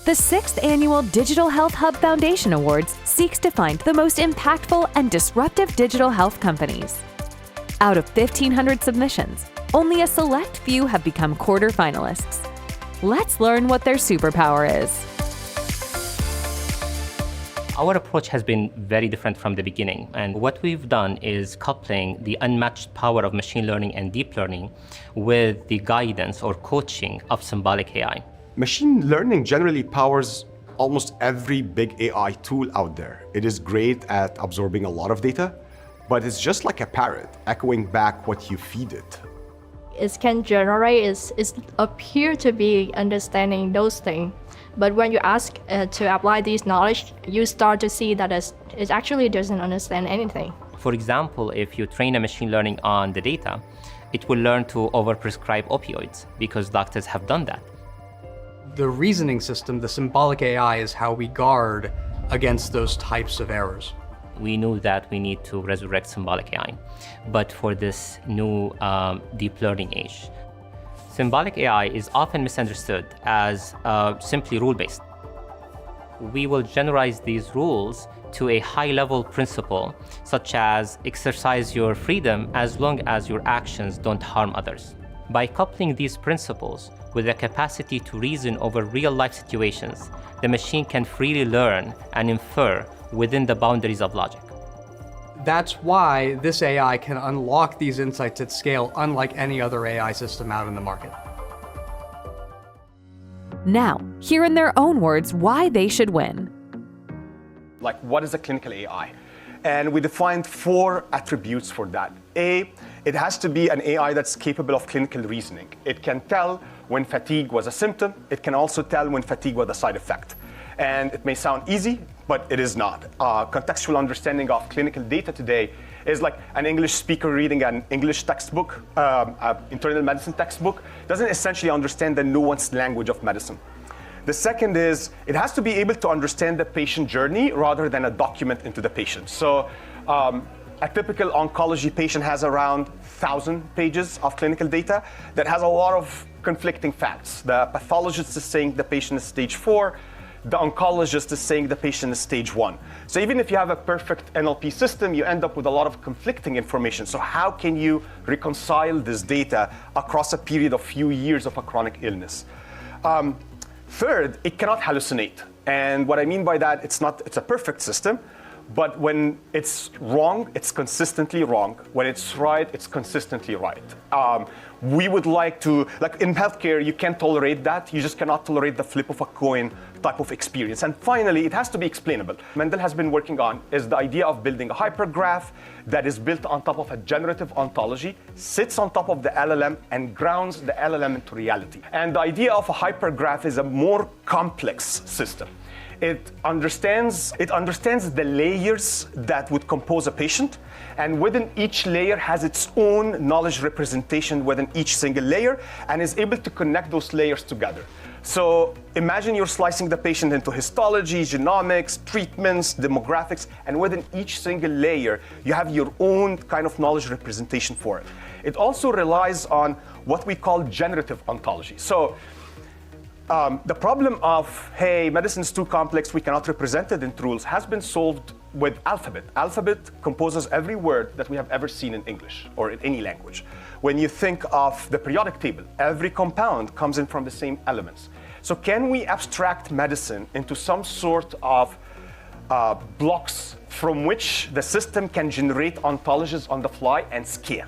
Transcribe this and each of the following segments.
The 6th Annual Digital Health Hub Foundation Awards seeks to find the most impactful and disruptive digital health companies. Out of 1,500 submissions, only a select few have become quarter-finalists. Let's learn what their superpower is. Our approach has been very different from the beginning, and what we've done is coupling the unmatched power of machine learning and deep learning with the guidance or coaching of symbolic AI. Machine learning generally powers almost every big AI tool out there. It is great at absorbing a lot of data, but it's just like a parrot, echoing back what you feed it. It can generate, it appear to be understanding those things. But when you ask to apply this knowledge, you start to see that it actually doesn't understand anything. For example, if you train a machine learning on the data, it will learn to overprescribe opioids because doctors have done that. The reasoning system, the symbolic AI, is how we guard against those types of errors. We knew that we need to resurrect symbolic AI, but for this new deep learning age. Symbolic AI is often misunderstood as simply rule-based. We will generalize these rules to a high-level principle, such as exercise your freedom as long as your actions don't harm others. By coupling these principles with the capacity to reason over real-life situations, the machine can freely learn and infer within the boundaries of logic. That's why this AI can unlock these insights at scale, unlike any other AI system out in the market. Now, hear in their own words why they should win. Like, what is a clinical AI? And we defined 4 attributes for that. A, it has to be an AI that's capable of clinical reasoning. It can tell when fatigue was a symptom. It can also tell when fatigue was a side effect. And it may sound easy, but it is not. Contextual understanding of clinical data today is like an English speaker reading an English textbook, internal medicine textbook, doesn't essentially understand the nuanced language of medicine. The second is, it has to be able to understand the patient journey rather than a document into the patient. So a typical oncology patient has around 1,000 pages of clinical data that has a lot of conflicting facts. The pathologist is saying the patient is stage 4, the oncologist is saying the patient is stage 1. So even if you have a perfect NLP system, you end up with a lot of conflicting information. So how can you reconcile this data across a period of few years of a chronic illness? Third, it cannot hallucinate. And what I mean by that, it's a perfect system, but when it's wrong, it's consistently wrong. When it's right, it's consistently right. We would like to, like in healthcare, you can't tolerate that. You just cannot tolerate the flip of a coin type of experience. And finally, it has to be explainable. Mendel has been working on is the idea of building a hypergraph that is built on top of a generative ontology, sits on top of the LLM, and grounds the LLM into reality. And the idea of a hypergraph is a more complex system. It understands the layers that would compose a patient, and within each layer has its own knowledge representation within each single layer, and is able to connect those layers together. So imagine you're slicing the patient into histology, genomics, treatments, demographics, and within each single layer, you have your own kind of knowledge representation for it. It also relies on what we call generative ontology. So the problem of, hey, medicine is too complex, we cannot represent it in rules, has been solved with alphabet. Alphabet composes every word that we have ever seen in English or in any language. When you think of the periodic table, every compound comes in from the same elements. So can we abstract medicine into some sort of blocks from which the system can generate ontologies on the fly and scale?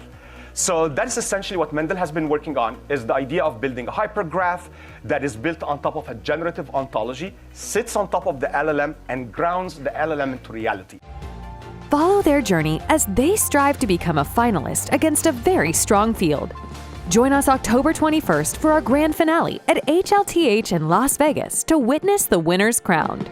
So that's essentially what Mendel has been working on, is the idea of building a hypergraph that is built on top of a generative ontology, sits on top of the LLM, and grounds the LLM into reality. Follow their journey as they strive to become a finalist against a very strong field. Join us October 21st for our grand finale at HLTH in Las Vegas to witness the winners crowned.